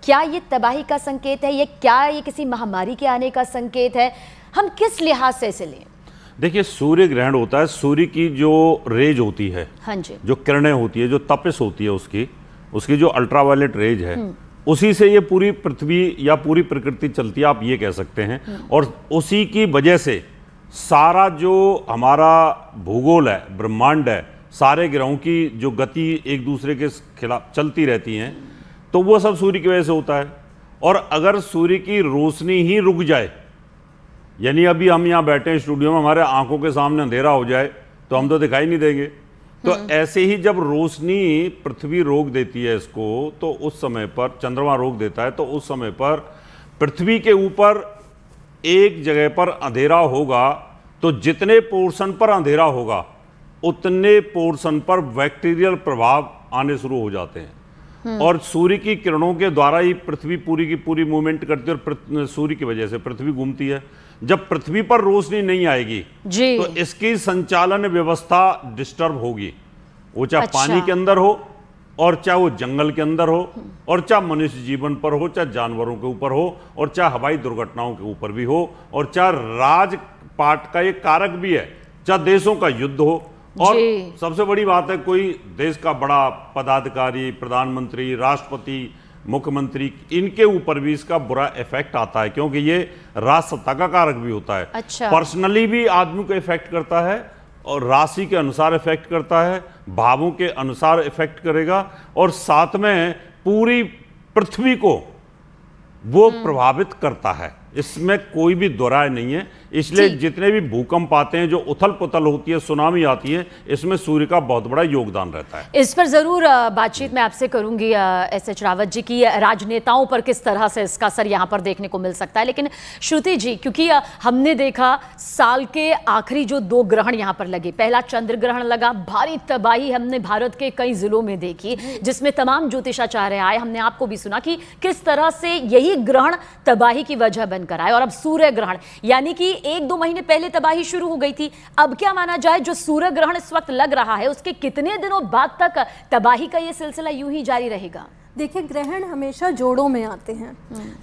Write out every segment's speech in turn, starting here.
क्या ये तबाही का संकेत है, क्या ये किसी महामारी के आने का संकेत है? हम किस लिहाज से इसे लें? देखिए, सूर्य ग्रहण होता है, सूर्य की जो रेज होती है, हाँ जी, जो किरणें होती है, जो तपिश होती है, उसकी जो अल्ट्रावायलेट रेज है, उसी से ये पूरी पृथ्वी या पूरी प्रकृति चलती है, आप ये कह सकते हैं। और उसी की वजह से सारा जो हमारा भूगोल है, ब्रह्मांड है, सारे ग्रहों की जो गति एक दूसरे के खिलाफ चलती रहती हैं, तो वो सब सूर्य की वजह से होता है। और अगर सूर्य की रोशनी ही रुक जाए, यानी अभी हम यहाँ बैठे हैं स्टूडियो में, हमारे आंखों के सामने अंधेरा हो जाए तो हम तो दिखाई नहीं देंगे। तो ऐसे ही जब रोशनी पृथ्वी रोक देती है इसको, तो उस समय पर चंद्रमा रोक देता है, तो उस समय पर पृथ्वी के ऊपर एक जगह पर अंधेरा होगा, तो जितने पोर्शन पर अंधेरा होगा उतने पोर्शन पर बैक्टीरियल प्रभाव आने शुरू हो जाते हैं। और सूर्य की किरणों के द्वारा ही पृथ्वी पूरी की पूरी मूवमेंट करती है, और सूर्य की वजह से पृथ्वी घूमती है। जब पृथ्वी पर रोशनी नहीं आएगी जी, तो इसकी संचालन व्यवस्था डिस्टर्ब होगी, वो चाहे अच्छा, पानी के अंदर हो, और चाहे वो जंगल के अंदर हो, और चाहे मनुष्य जीवन पर हो, चाहे जानवरों के ऊपर हो, और चाहे हवाई दुर्घटनाओं के ऊपर भी हो, और चाहे राजपाट का एक कारक भी है, चाहे देशों का युद्ध हो। और सबसे बड़ी बात है, कोई देश का बड़ा पदाधिकारी, प्रधानमंत्री, राष्ट्रपति, मुख्यमंत्री, इनके ऊपर भी इसका बुरा इफेक्ट आता है, क्योंकि ये राजसत्ता का कारक भी होता है। अच्छा, पर्सनली भी आदमी को इफेक्ट करता है, और राशि के अनुसार इफेक्ट करता है, भावों के अनुसार इफेक्ट करेगा, और साथ में पूरी पृथ्वी को वो प्रभावित करता है। इसमें कोई भी दो राय नहीं है। इसलिए जितने भी भूकंप आते हैं, जो उथल पुथल होती है, सुनामी आती है, इसमें सूर्य का बहुत बड़ा योगदान रहता है। इस पर जरूर बातचीत मैं आपसे करूंगी एस.एच. रावत जी की राजनेताओं पर किस तरह से इसका असर यहाँ पर देखने को मिल सकता है। लेकिन श्रुति जी, क्योंकि हमने देखा साल के आखिरी जो 2 ग्रहण यहाँ पर लगे, पहला चंद्र ग्रहण लगा, भारी तबाही हमने भारत के कई जिलों में देखी, जिसमें तमाम ज्योतिषाचार्य आए, हमने आपको भी सुना कि किस तरह से यही ग्रहण तबाही की वजह बनकर आए। और अब सूर्य ग्रहण, यानी कि 1-2 महीने पहले तबाही शुरू हो गई थी, अब क्या माना जाए जो सूर्य ग्रहण इस वक्त लग रहा है, उसके कितने दिनों बाद तक तबाही का यह सिलसिला यूं ही जारी रहेगा? देखिए, ग्रहण हमेशा जोड़ों में आते हैं,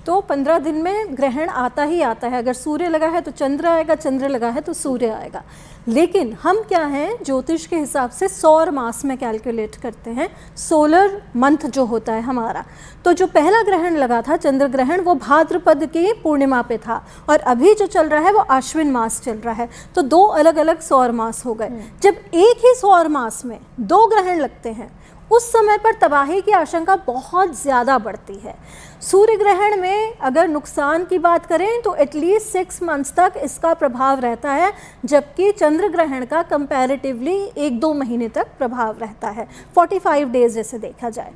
तो 15 दिन में ग्रहण आता ही आता है। अगर सूर्य लगा है तो चंद्र आएगा, चंद्र लगा है तो सूर्य आएगा। लेकिन हम क्या हैं, ज्योतिष के हिसाब से सौर मास में कैलकुलेट करते हैं, सोलर मंथ जो होता है हमारा। तो जो पहला ग्रहण लगा था, चंद्र ग्रहण, वो भाद्रपद की पूर्णिमा पे था, और अभी जो चल रहा है वो आश्विन मास चल रहा है। तो 2 अलग अलग सौर मास हो गए। जब एक ही सौर मास में 2 ग्रहण लगते हैं, उस समय पर तबाही की आशंका बहुत ज़्यादा बढ़ती है। सूर्य ग्रहण में अगर नुकसान की बात करें तो एटलीस्ट 6 मंथ्स तक इसका प्रभाव रहता है, जबकि चंद्र ग्रहण का कंपैरेटिवली 1-2 महीने तक प्रभाव रहता है, 45 डेज जैसे देखा जाए।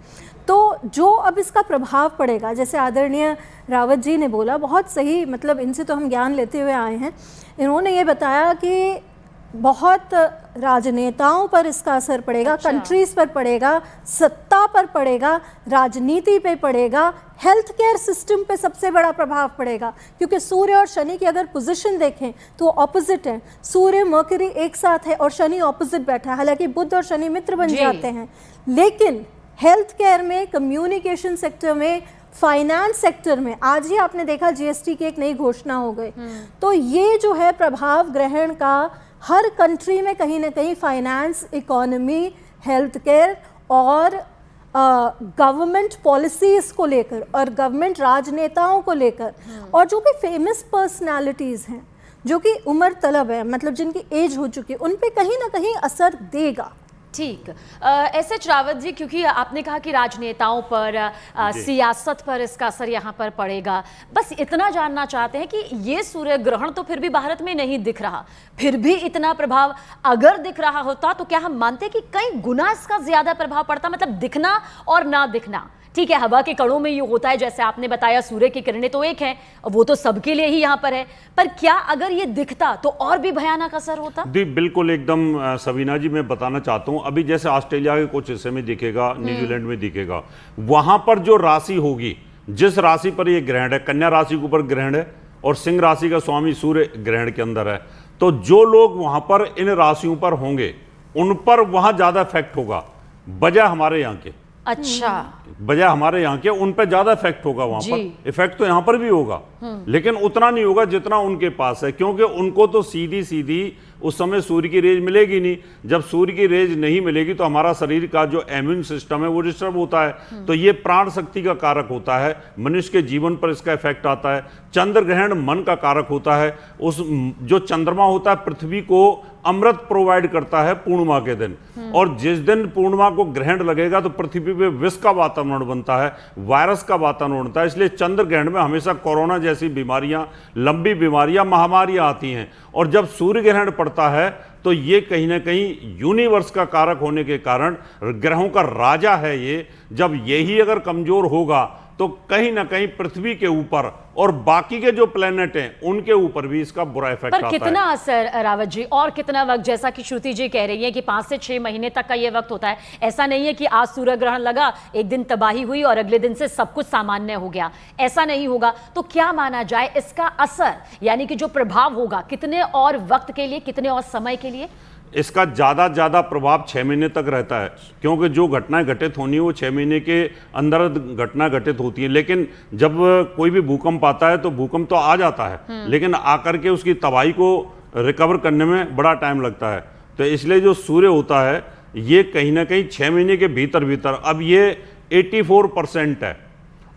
तो जो अब इसका प्रभाव पड़ेगा, जैसे आदरणीय रावत जी ने बोला, बहुत सही, मतलब इनसे तो हम ज्ञान लेते हुए आए हैं। इन्होंने ये बताया कि बहुत राजनेताओं पर इसका असर पड़ेगा, कंट्रीज पर पड़ेगा, सत्ता पर पड़ेगा, राजनीति पे पड़ेगा, हेल्थ केयर सिस्टम पे सबसे बड़ा प्रभाव पड़ेगा, क्योंकि सूर्य और शनि की अगर पोजीशन देखें तो ऑपोजिट है। सूर्य मर्करी एक साथ है और शनि ऑपोजिट बैठा है। हालांकि बुध और शनि मित्र बन जाते हैं, लेकिन हेल्थ केयर में, कम्युनिकेशन सेक्टर में, फाइनेंस सेक्टर में, आज ही आपने देखा जीएसटी की एक नई घोषणा हो गई। तो ये जो है प्रभाव ग्रहण का हर कंट्री में कहीं ना कहीं फाइनेंस, इकोनॉमी, हेल्थ केयर और गवर्नमेंट पॉलिसीज को लेकर और गवर्नमेंट राजनेताओं को लेकर, और जो भी फेमस पर्सनालिटीज हैं जो कि उम्र तलब है, मतलब जिनकी एज हो चुकी है, उन पे कहीं ना कहीं असर देगा। ठीक। एस.एच. रावत जी, क्योंकि आपने कहा कि राजनेताओं पर, सियासत पर इसका असर यहाँ पर पड़ेगा, बस इतना जानना चाहते हैं कि ये सूर्य ग्रहण तो फिर भी भारत में नहीं दिख रहा, फिर भी इतना प्रभाव अगर दिख रहा होता तो क्या हम मानते कि कई गुना इसका ज्यादा प्रभाव पड़ता? मतलब दिखना और ना दिखना, ठीक है, हवा के कणों में ये होता है, जैसे आपने बताया, सूर्य की किरणें तो एक हैं, वो तो सबके लिए ही यहाँ पर है, पर क्या अगर ये दिखता तो और भी भयानक असर होता? जी बिल्कुल, एकदम सवीना जी, मैं बताना चाहता हूँ, अभी जैसे ऑस्ट्रेलिया के कुछ हिस्से में दिखेगा, न्यूजीलैंड में दिखेगा, वहां पर जो राशि होगी, जिस राशि पर ये ग्रहण है, कन्या राशि के ऊपर ग्रहण है और सिंह राशि का स्वामी सूर्य ग्रहण के अंदर है, तो जो लोग वहां पर इन राशियों पर होंगे उन पर वहां ज्यादा इफेक्ट होगा, बजाय हमारे यहाँ के। अच्छा, बजाय हमारे यहाँ के, उन पे ज्यादा इफेक्ट होगा वहां जी। पर। इफेक्ट तो यहाँ पर भी होगा, लेकिन उतना नहीं होगा जितना उनके पास है, क्योंकि उनको तो सीधी सीधी उस समय सूर्य की रेज मिलेगी नहीं। जब सूर्य की रेज नहीं मिलेगी तो हमारा शरीर का जो इम्यून सिस्टम है वो डिस्टर्ब होता है, तो ये प्राण शक्ति का कारक होता है, मनुष्य के जीवन पर इसका इफेक्ट आता है। चंद्र ग्रहण मन का कारक होता है। उस जो चंद्रमा होता है पृथ्वी को अमृत प्रोवाइड करता है पूर्णिमा के दिन, और जिस दिन पूर्णिमा को ग्रहण लगेगा तो पृथ्वी पे विष का वातावरण बनता है, वायरस का वातावरण बनता है। इसलिए चंद्र ग्रहण में हमेशा कोरोना जैसी बीमारियां, लंबी बीमारियां, महामारियां आती हैं। और जब सूर्य ग्रहण पड़ता है तो ये कहीं ना कहीं यूनिवर्स का कारक होने के कारण, ग्रहों का राजा है ये, जब यही अगर कमजोर होगा तो कहीं ना कहीं पृथ्वी के ऊपर और बाकी के जो प्लेनेट हैं उनके ऊपर भी इसका बुरा इफेक्ट आता पर है। कितना असर रावत जी, और कितना वक्त? जैसा कि श्रुति जी कह रही है कि 5 से 6 महीने तक का ये वक्त होता है। ऐसा नहीं है कि आज सूर्य ग्रहण लगा, एक दिन तबाही हुई और अगले दिन से सब कुछ सामान्य हो गया, ऐसा नहीं होगा। तो क्या माना जाए इसका असर, यानी कि जो प्रभाव होगा, कितने और वक्त के लिए, कितने और समय के लिए? इसका ज्यादा प्रभाव 6 महीने तक रहता है, क्योंकि जो घटनाएं घटित होनी है वो 6 महीने के अंदर घटना घटित होती है। लेकिन जब कोई भी भूकंप आता है तो भूकंप तो आ जाता है, लेकिन आकर के उसकी तबाही को रिकवर करने में बड़ा टाइम लगता है। तो इसलिए जो सूर्य होता है ये कहीं ना कहीं 6 महीने के भीतर भीतर, अब ये 84% है,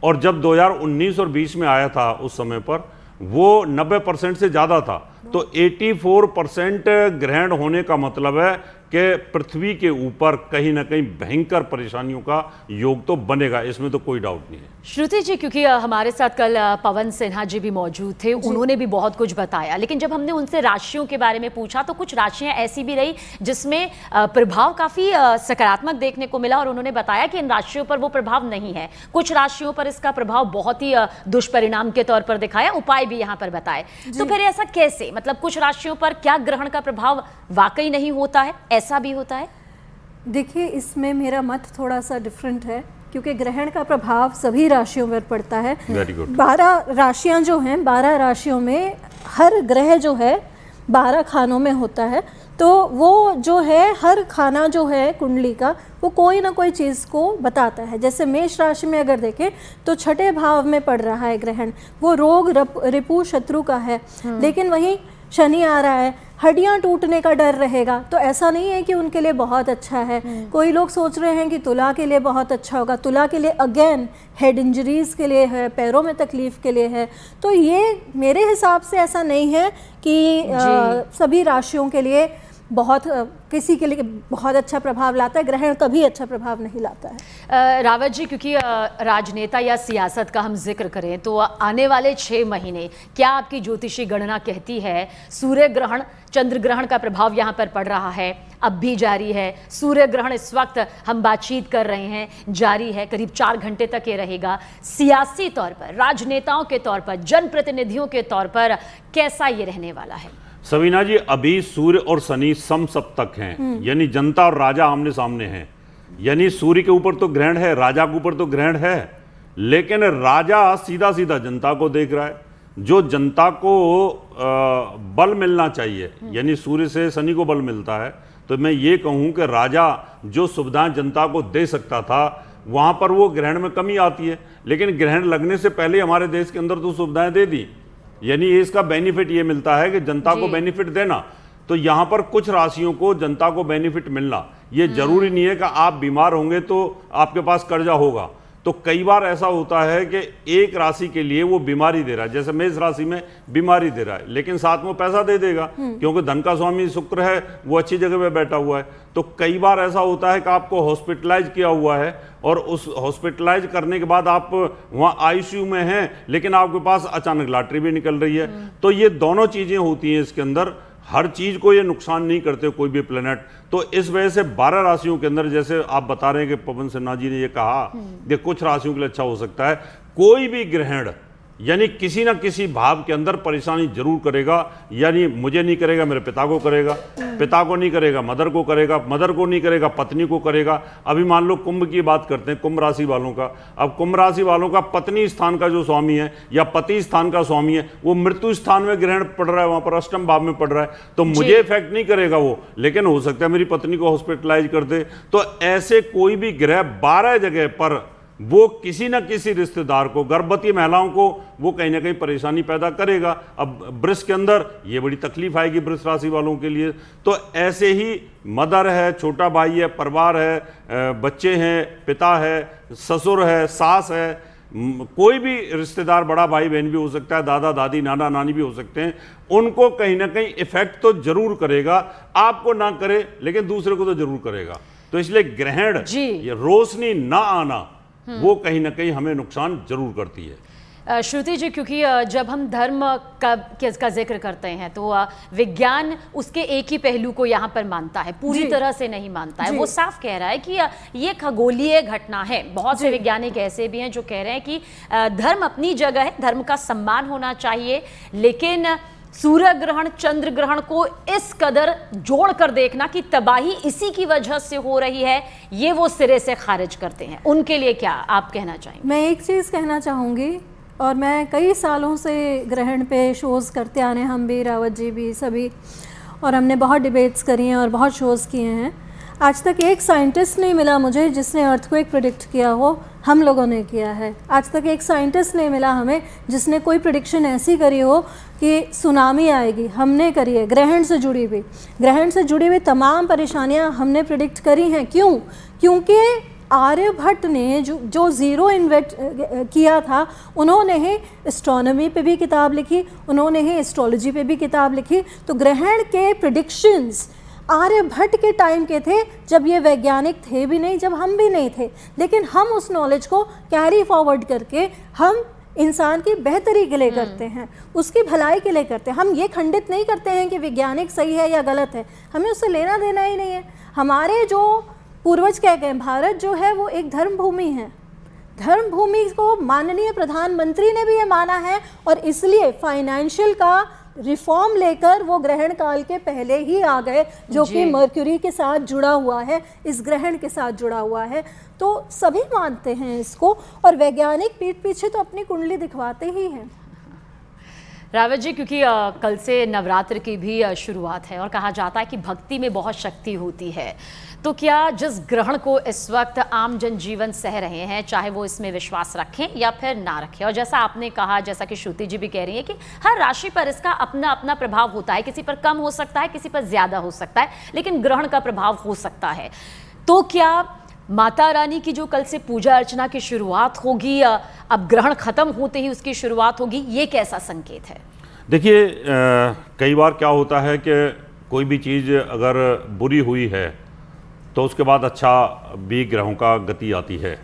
और जब 2019 और 20 में आया था उस समय पर वो 90% से ज़्यादा था। तो 84% ग्रहण होने का मतलब है कि पृथ्वी के ऊपर कहीं ना कहीं भयंकर परेशानियों का योग तो बनेगा, इसमें तो कोई डाउट नहीं है। श्रुति जी, क्योंकि हमारे साथ कल पवन सिन्हा जी भी मौजूद थे, उन्होंने भी बहुत कुछ बताया, लेकिन जब हमने उनसे राशियों के बारे में पूछा तो कुछ राशियां ऐसी भी रही जिसमें प्रभाव काफी सकारात्मक देखने को मिला, और उन्होंने बताया कि इन राशियों पर वो प्रभाव नहीं है। कुछ राशियों पर इसका प्रभाव बहुत ही दुष्परिणाम के तौर पर दिखाया, उपाय भी यहाँ पर बताए। तो फिर ऐसा कैसे, मतलब कुछ राशियों पर क्या ग्रहण का प्रभाव वाकई नहीं होता है, ऐसा भी होता है? देखिए, इसमें मेरा मत थोड़ा सा डिफरेंट है, क्योंकि ग्रहण का प्रभाव सभी राशियों पर पड़ता है। Very good. 12 राशियां जो हैं, 12 राशियों में हर ग्रह जो है 12 खानों में होता है। तो वो जो है हर खाना जो है कुंडली का, वो कोई ना कोई चीज़ को बताता है। जैसे मेष राशि में अगर देखें तो 6ठे भाव में पड़ रहा है ग्रहण, वो रोग रिपु शत्रु का है। लेकिन वहीं शनि आ रहा है, हड्डियां टूटने का डर रहेगा, तो ऐसा नहीं है कि उनके लिए बहुत अच्छा है। कोई लोग सोच रहे हैं कि तुला के लिए बहुत अच्छा होगा, तुला के लिए अगेन हेड इंजरीज के लिए है, पैरों में तकलीफ के लिए है। तो ये मेरे हिसाब से ऐसा नहीं है कि सभी राशियों के लिए बहुत, किसी के लिए बहुत अच्छा प्रभाव लाता है। ग्रहण कभी अच्छा प्रभाव नहीं लाता है। रावत जी, क्योंकि राजनेता या सियासत का हम जिक्र करें तो आने वाले 6 महीने क्या आपकी ज्योतिषी गणना कहती है? सूर्य ग्रहण, चंद्र ग्रहण का प्रभाव यहाँ पर पड़ रहा है, अब भी जारी है। सूर्य ग्रहण इस वक्त हम बातचीत कर रहे हैं जारी है, करीब 4 घंटे तक ये रहेगा। सियासी तौर पर, राजनेताओं के तौर पर, जनप्रतिनिधियों के तौर पर कैसा ये रहने वाला है? सवीना जी, अभी सूर्य और शनि समसप्तक हैं, यानी जनता और राजा आमने सामने हैं। यानी सूर्य के ऊपर तो ग्रहण है, राजा के ऊपर तो ग्रहण है, लेकिन राजा सीधा सीधा जनता को देख रहा है। जो जनता को बल मिलना चाहिए, यानी सूर्य से शनि को बल मिलता है, तो मैं ये कहूँ कि राजा जो सुविधाएं जनता को दे सकता था वहाँ पर वो ग्रहण में कमी आती है। लेकिन ग्रहण लगने से पहले हमारे देश के अंदर तो सुविधाएं दे दी, यानी इसका बेनिफिट ये मिलता है कि जनता को बेनिफिट देना। तो यहाँ पर कुछ राशियों को जनता को बेनिफिट मिलना, ये जरूरी नहीं है कि आप बीमार होंगे तो आपके पास कर्जा होगा। तो कई बार ऐसा होता है कि एक राशि के लिए वो बीमारी दे रहा है, जैसे मेष राशि में बीमारी दे रहा है, लेकिन साथ में पैसा दे देगा, क्योंकि धन का स्वामी शुक्र है, वो अच्छी जगह पे बैठा हुआ है। तो कई बार ऐसा होता है कि आपको हॉस्पिटलाइज किया हुआ है, और उस हॉस्पिटलाइज करने के बाद आप वहाँ आईसीयू में हैं, लेकिन आपके पास अचानक लॉटरी भी निकल रही है। तो ये दोनों चीज़ें होती हैं इसके अंदर, हर चीज को ये नुकसान नहीं करते कोई भी प्लेनेट। तो इस वजह से 12 राशियों के अंदर, जैसे आप बता रहे हैं कि पवन सिन्हा जी ने ये कहा कि कुछ राशियों के लिए अच्छा हो सकता है। कोई भी ग्रहण यानी किसी ना किसी भाव के अंदर परेशानी जरूर करेगा। यानी मुझे नहीं करेगा, मेरे पिता को करेगा, पिता को नहीं करेगा, मदर को करेगा, मदर को नहीं करेगा, पत्नी को करेगा। अभी मान लो कुंभ की बात करते हैं, कुंभ राशि वालों का। अब कुंभ राशि वालों का पत्नी स्थान का जो स्वामी है या पति स्थान का स्वामी है, वो मृत्यु स्थान में ग्रहण पड़ रहा है, वहां पर अष्टम भाव में पड़ रहा है, तो मुझे इफेक्ट नहीं करेगा वो, लेकिन हो सकता है मेरी पत्नी को हॉस्पिटलाइज कर दे। तो ऐसे कोई भी ग्रह 12 जगह पर वो किसी न किसी रिश्तेदार को, गर्भवती महिलाओं को वो कहीं ना कहीं परेशानी पैदा करेगा। अब वृष के अंदर ये बड़ी तकलीफ आएगी वृष राशि वालों के लिए। तो ऐसे ही मदर है, छोटा भाई है, परिवार है, बच्चे हैं, पिता है, ससुर है, सास है, कोई भी रिश्तेदार, बड़ा भाई बहन भी हो सकता है, दादा दादी, नाना नानी भी हो सकते हैं, उनको कहीं ना कहीं इफेक्ट तो जरूर करेगा। आपको ना करे लेकिन दूसरे को तो जरूर करेगा। तो इसलिए ग्रहण, ये रोशनी ना आना, वो कहीं ना कहीं हमें नुकसान जरूर करती है। श्रुति जी, क्योंकि जब हम धर्म का जिक्र करते हैं तो विज्ञान उसके एक ही पहलू को यहाँ पर मानता है, पूरी तरह से नहीं मानता है। वो साफ कह रहा है कि ये खगोलीय घटना है। बहुत से वैज्ञानिक ऐसे भी हैं जो कह रहे हैं कि धर्म अपनी जगह है, धर्म का सम्मान होना चाहिए, लेकिन सूर्य ग्रहण, चंद्र ग्रहण को इस कदर जोड़कर देखना कि तबाही इसी की वजह से हो रही है, ये वो सिरे से खारिज करते हैं। उनके लिए क्या आप कहना चाहेंगे? मैं एक चीज़ कहना चाहूँगी, और मैं कई सालों से ग्रहण पे शोज़ करते आ रहे हैं, हम भी, रावत जी भी, सभी, और हमने बहुत डिबेट्स करी हैं और बहुत शोज़ किए हैं। आज तक एक साइंटिस्ट नहीं मिला मुझे जिसने अर्थक्वेक प्रेडिक्ट किया हो। हम लोगों ने किया है। आज तक एक साइंटिस्ट नहीं मिला हमें जिसने कोई प्रेडिक्शन ऐसी करी हो कि सुनामी आएगी। हमने करी है। ग्रहण से जुड़ी हुई तमाम परेशानियां हमने प्रेडिक्ट करी हैं। क्यों? क्योंकि आर्यभट्ट ने जो ज़ीरो इन्वेंट किया था, उन्होंने ही एस्ट्रोनॉमी पे भी किताब लिखी, उन्होंने ही एस्ट्रोलॉजी पे भी किताब लिखी। तो ग्रहण के प्रेडिक्शंस आर्यभट्ट के टाइम के थे, जब ये वैज्ञानिक थे भी नहीं, जब हम भी नहीं थे, लेकिन हम उस नॉलेज को कैरी फॉरवर्ड करके हम इंसान की बेहतरी के लिए करते हैं, उसकी भलाई के लिए करते हैं। हम ये खंडित नहीं करते हैं कि वैज्ञानिक सही है या गलत है, हमें उससे लेना देना ही नहीं है। हमारे जो पूर्वज कह गए, भारत जो है वो एक धर्म भूमि है। धर्म भूमि को माननीय प्रधानमंत्री ने भी ये माना है, और इसलिए फाइनेंशियल का रिफॉर्म लेकर वो ग्रहण काल के पहले ही आ गए, जो कि मर्क्यूरी के साथ जुड़ा हुआ है, इस ग्रहण के साथ जुड़ा हुआ है। तो सभी मानते हैं इसको, और वैज्ञानिक पीठ पीछे तो अपनी कुंडली दिखवाते ही हैं। रावत जी, क्योंकि कल से नवरात्र की भी शुरुआत है और कहा जाता है कि भक्ति में बहुत शक्ति होती है, तो क्या जिस ग्रहण को इस वक्त आम जनजीवन सह रहे हैं, चाहे वो इसमें विश्वास रखें या फिर ना रखें, और जैसा आपने कहा, जैसा कि श्रुति जी भी कह रही है कि हर राशि पर इसका अपना अपना प्रभाव होता है, किसी पर कम हो सकता है, किसी पर ज्यादा हो सकता है, लेकिन ग्रहण का प्रभाव हो सकता है। तो क्या माता रानी की जो कल से पूजा अर्चना की शुरुआत होगी, अब ग्रहण खत्म होते ही उसकी शुरुआत होगी, ये कैसा संकेत है? देखिए, कई बार क्या होता है कि कोई भी चीज़ अगर बुरी हुई है तो उसके बाद अच्छा भी ग्रहों का गति आती है।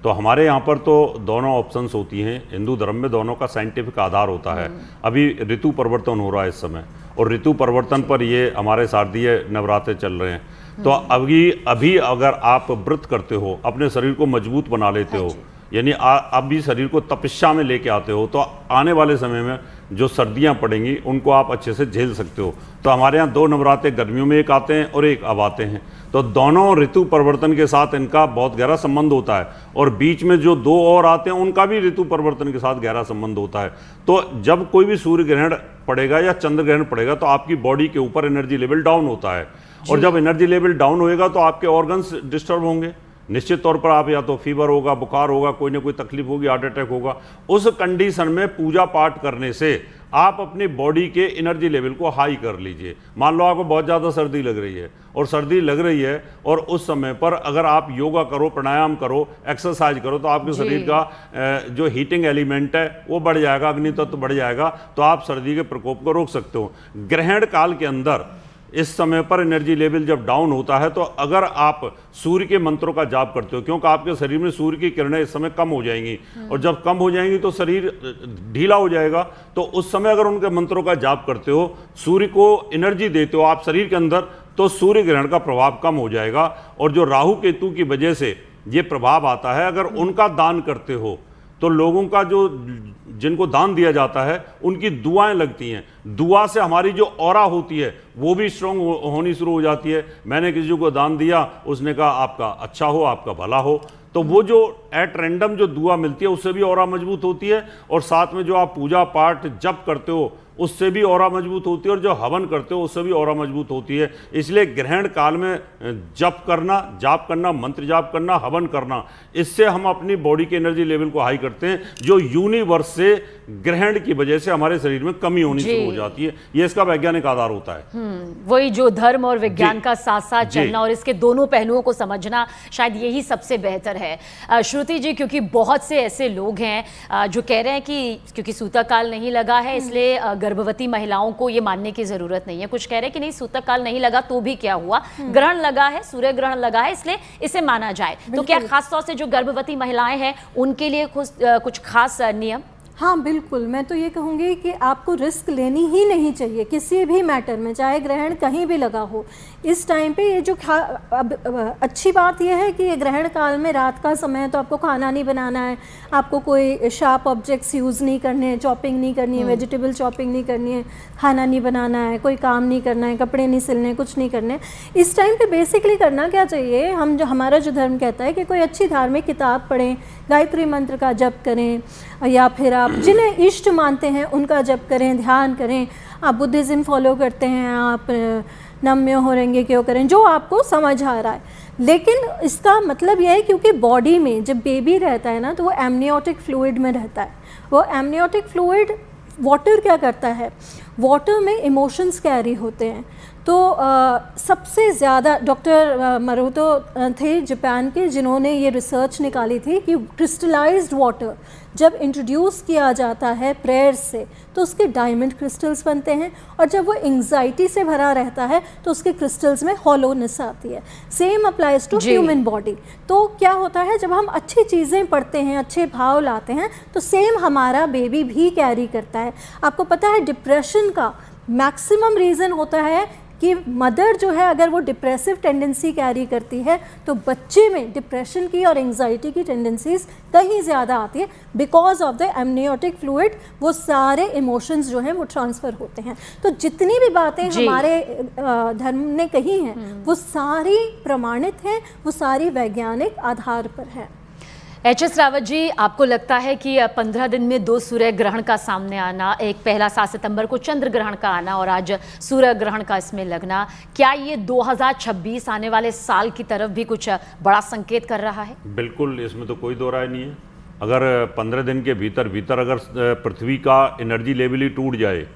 तो हमारे यहाँ पर तो दोनों ऑप्शंस होती हैं। हिंदू धर्म में दोनों का साइंटिफिक आधार होता है। अभी ऋतु परिवर्तन हो रहा है इस समय, और ऋतु परिवर्तन पर ये हमारे शारदीय नवरात्रे चल रहे हैं। तो अभी अगर आप व्रत करते हो, अपने शरीर को मजबूत बना लेते हो, यानी आप भी शरीर को तपस्या में लेके आते हो, तो आने वाले समय में जो सर्दियां पड़ेंगी उनको आप अच्छे से झेल सकते हो। तो हमारे यहाँ 2 नवरात्रे गर्मियों में एक आते हैं और एक अब आते हैं। तो दोनों ऋतु परिवर्तन के साथ इनका बहुत गहरा संबंध होता है, और बीच में जो 2 और आते हैं उनका भी ऋतु परिवर्तन के साथ गहरा संबंध होता है। तो जब कोई भी सूर्य ग्रहण पड़ेगा या चंद्र ग्रहण पड़ेगा तो आपकी बॉडी के ऊपर एनर्जी लेवल डाउन होता है, और जब एनर्जी लेवल डाउन होएगा तो आपके ऑर्गन्स डिस्टर्ब होंगे। निश्चित तौर पर आप या तो फीवर होगा, बुखार होगा, कोई ना कोई तकलीफ होगी, हार्ट अटैक होगा। उस कंडीशन में पूजा पाठ करने से आप अपनी बॉडी के एनर्जी लेवल को हाई कर लीजिए। मान लो आपको बहुत ज़्यादा सर्दी लग रही है, और सर्दी लग रही है, और उस समय पर अगर आप योगा करो, प्राणायाम करो, एक्सरसाइज करो, तो आपके शरीर का जो हीटिंग एलिमेंट है वो बढ़ जाएगा, अग्नि तत्व बढ़ जाएगा, तो आप सर्दी के प्रकोप को रोक सकते हो। ग्रहण काल के अंदर इस समय पर एनर्जी लेवल जब डाउन होता है, तो अगर आप सूर्य के मंत्रों का जाप करते हो, क्योंकि आपके शरीर में सूर्य की किरणें इस समय कम हो जाएंगी, और जब कम हो जाएंगी तो शरीर ढीला हो जाएगा। तो उस समय अगर उनके मंत्रों का जाप करते हो, सूर्य को एनर्जी देते हो आप शरीर के अंदर, तो सूर्य ग्रहण का प्रभाव कम हो जाएगा। और जो राहु केतु की वजह से ये प्रभाव आता है, अगर उनका दान करते हो तो लोगों का जो जिनको दान दिया जाता है उनकी दुआएं लगती हैं, दुआ से हमारी जो ऑरा होती है वो भी स्ट्रांग होनी शुरू हो जाती है। मैंने किसी को दान दिया, उसने कहा आपका अच्छा हो, आपका भला हो, तो वो जो एट रैंडम जो दुआ मिलती है उससे भी ऑरा मजबूत होती है, और साथ में जो आप पूजा पाठ जप करते हो उससे भी ऑरा मजबूत होती है, और जो हवन करते हो उससे भी ऑरा मजबूत होती है। इसलिए ग्रहण काल में जप करना, जाप करना, मंत्र जाप करना, हवन करना, इससे हम अपनी बॉडी के एनर्जी लेवल को हाई करते हैं, जो यूनिवर्स से ग्रहण की वजह से हमारे शरीर में कमी होनी शुरू हो जाती है। ये इसका वैज्ञानिक आधार होता है। वही जो धर्म और विज्ञान का साथ साथ चलना और इसके दोनों पहलुओं को समझना, शायद यही सबसे बेहतर है। श्रुति जी, क्योंकि बहुत से ऐसे लोग हैं जो कह रहे हैं कि क्योंकि सूतक काल नहीं लगा है इसलिए गर्भवती महिलाओं को ये मानने की जरूरत नहीं है, कुछ कह रहे हैं कि नहीं सूतक काल नहीं लगा तो भी क्या हुआ, ग्रहण लगा है, सूर्य ग्रहण लगा है, इसलिए इसे माना जाए। तो क्या खासतौर से जो गर्भवती महिलाएं हैं उनके लिए कुछ खास नियम? हाँ बिल्कुल, मैं तो ये कहूँगी कि आपको रिस्क लेनी ही नहीं चाहिए किसी भी मैटर में, चाहे ग्रहण कहीं भी लगा हो। इस टाइम पे ये जो अब अच्छी बात यह है कि ये ग्रहण काल में रात का समय है तो आपको खाना नहीं बनाना है, आपको कोई शार्प ऑब्जेक्ट्स यूज़ नहीं करने हैं, चॉपिंग नहीं करनी है, वेजिटेबल चॉपिंग नहीं करनी है, खाना नहीं बनाना है, कोई काम नहीं करना है, कपड़े नहीं सिलने, कुछ नहीं करने। इस टाइम पे बेसिकली करना क्या चाहिए, हम जो हमारा जो धर्म कहता है कि कोई अच्छी धार्मिक किताब पढ़ें, गायत्री मंत्र का जप करें, या फिर आप जिन्हें इष्ट मानते हैं उनका जप करें, ध्यान करें। आप बुद्धिज़्म फॉलो करते हैं, आप नम्य हो रहेंगे क्यों करें, जो आपको समझ आ रहा है। लेकिन इसका मतलब यह है क्योंकि बॉडी में जब बेबी रहता है ना तो वो एमनियोटिक फ्लूइड में रहता है। वो एमनियोटिक फ्लूइड वाटर क्या करता है, वाटर में इमोशंस कैरी होते हैं। तो सबसे ज़्यादा डॉक्टर मरुतो थे जापान के, जिन्होंने ये रिसर्च निकाली थी कि क्रिस्टलाइज्ड वाटर जब इंट्रोड्यूस किया जाता है प्रेयर्स से तो उसके डायमंड क्रिस्टल्स बनते हैं, और जब वो एंग्जाइटी से भरा रहता है तो उसके क्रिस्टल्स में हॉलोनेस आती है। Same applies to human body. तो क्या होता है, जब हम अच्छी चीज़ें पढ़ते हैं, अच्छे भाव लाते हैं, तो सेम हमारा बेबी भी कैरी करता है। आपको पता है डिप्रेशन का मैक्सिमम रीज़न होता है कि मदर जो है अगर वो डिप्रेसिव टेंडेंसी कैरी करती है तो बच्चे में डिप्रेशन की और एंग्जाइटी की टेंडेंसीज कहीं ज़्यादा आती है, because of the amniotic fluid. वो सारे इमोशंस जो हैं वो ट्रांसफ़र होते हैं। तो जितनी भी बातें हमारे धर्म ने कही हैं वो सारी प्रमाणित हैं, वो सारी वैज्ञानिक आधार पर हैं। एच.एस. रावत जी, आपको लगता है कि 15 दिन में 2 सूर्य ग्रहण का सामने आना, एक पहला 7 सितंबर को चंद्र ग्रहण का आना और आज सूर्य ग्रहण का इसमें लगना, क्या ये 2026 आने वाले साल की तरफ भी कुछ बड़ा संकेत कर रहा है? बिल्कुल, इसमें तो कोई दो राय नहीं है। अगर 15 दिन के भीतर अगर पृथ्वी का एनर्जी लेवल ही टूट जाए,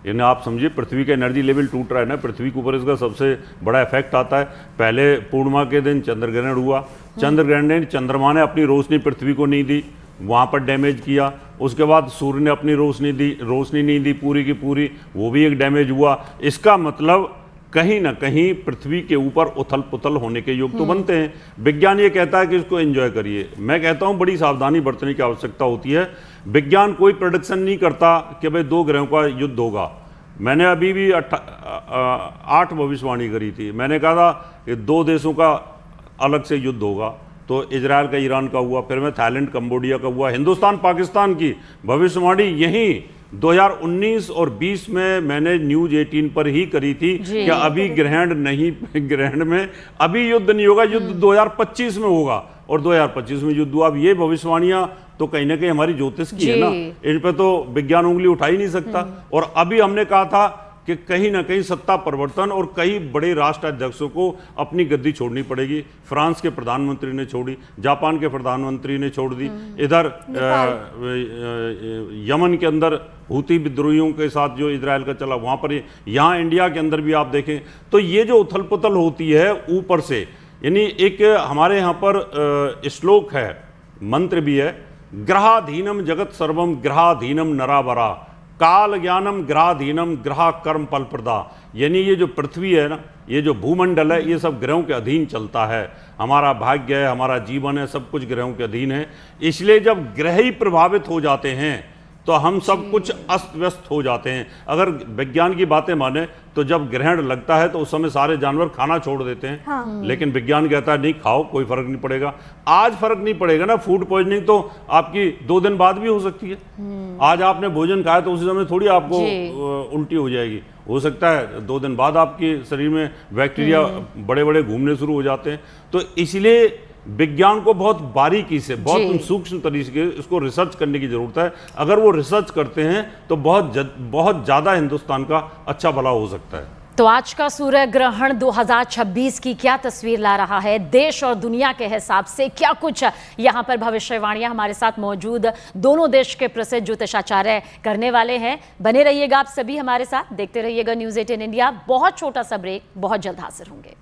यानी आप समझिए पृथ्वी का एनर्जी लेवल टूट रहा है ना, पृथ्वी के ऊपर इसका सबसे बड़ा इफेक्ट आता है। पहले पूर्णिमा के दिन चंद्र ग्रहण हुआ, चंद्र ग्रहण ने, चंद्रमा ने अपनी रोशनी पृथ्वी को नहीं दी, वहाँ पर डैमेज किया। उसके बाद सूर्य ने अपनी रोशनी नहीं दी पूरी की पूरी, वो भी एक डैमेज हुआ। इसका मतलब कहीं ना कहीं पृथ्वी के ऊपर उथल पुथल होने के योग तो बनते हैं। विज्ञान ये कहता है कि इसको एंजॉय करिए, मैं कहता हूँ बड़ी सावधानी बरतने की आवश्यकता होती है। विज्ञान कोई प्रेडिक्शन नहीं करता कि भाई 2 ग्रहों का युद्ध होगा। मैंने अभी भी 8 भविष्यवाणी करी थी। मैंने कहा था कि 2 देशों का अलग से युद्ध होगा, तो इजराइल का ईरान का हुआ, फिर मैं थाईलैंड कंबोडिया का हुआ, हिंदुस्तान पाकिस्तान की भविष्यवाणी यहीं 2019 और 20 में मैंने न्यूज 18 पर ही करी थी कि अभी ग्रहण में अभी युद्ध नहीं होगा, युद्ध 2025 में होगा, और 2025 में युद्ध हुआ। अब ये भविष्यवाणियां तो कहीं ना कहीं हमारी ज्योतिष की है ना, इन पे तो विज्ञान उंगली उठा ही नहीं सकता। और अभी हमने कहा था कि कहीं ना कहीं सत्ता परिवर्तन और कई बड़े राष्ट्राध्यक्षों को अपनी गद्दी छोड़नी पड़ेगी। फ्रांस के प्रधानमंत्री ने छोड़ी, जापान के प्रधानमंत्री ने छोड़ दी, इधर यमन के अंदर हूती विद्रोहियों के साथ जो इजराइल का चला वहाँ पर, यहाँ इंडिया के अंदर भी आप देखें तो ये जो उथल पुथल होती है ऊपर से, यानी एक हमारे यहाँ पर श्लोक है, मंत्र भी है, ग्रहाधीनम जगत सर्वम ग्रहाधीनम नरावरा काल ज्ञानम ग्रहाधीनम ग्रह कर्म फल प्रदा। यानी ये जो पृथ्वी है ना, ये जो भूमंडल है, ये सब ग्रहों के अधीन चलता है। हमारा भाग्य है, हमारा जीवन है, सब कुछ ग्रहों के अधीन है। इसलिए जब ग्रह ही प्रभावित हो जाते हैं तो हम सब कुछ अस्त व्यस्त हो जाते हैं। अगर विज्ञान की बातें माने तो जब ग्रहण लगता है तो उस समय सारे जानवर खाना छोड़ देते हैं। हाँ। लेकिन विज्ञान कहता है नहीं खाओ, कोई फर्क नहीं पड़ेगा। आज फर्क नहीं पड़ेगा ना, फूड पॉइजनिंग तो आपकी 2 दिन बाद भी हो सकती है। आज आपने भोजन खाया तो उसी समय थोड़ी आपको उल्टी हो जाएगी। हो सकता है 2 दिन बाद आपके शरीर में बैक्टीरिया बड़े बड़े घूमने शुरू हो जाते हैं। तो इसलिए विज्ञान को बहुत बारीकी से, बहुत सूक्ष्म तरीके से इसको रिसर्च करने की जरूरत है। अगर वो रिसर्च करते हैं तो बहुत ज़्यादा हिंदुस्तान का अच्छा भला हो सकता है। तो आज का सूर्य ग्रहण 2026 की क्या तस्वीर ला रहा है, देश और दुनिया के हिसाब से क्या कुछ यहाँ पर भविष्यवाणियां हमारे साथ मौजूद दोनों देश के प्रसिद्ध ज्योतिषाचार्य करने वाले हैं। बने रहिएगा आप सभी हमारे साथ, देखते रहिएगा न्यूज़ 18 इंडिया। बहुत छोटा सा ब्रेक, बहुत जल्द हाजिर होंगे।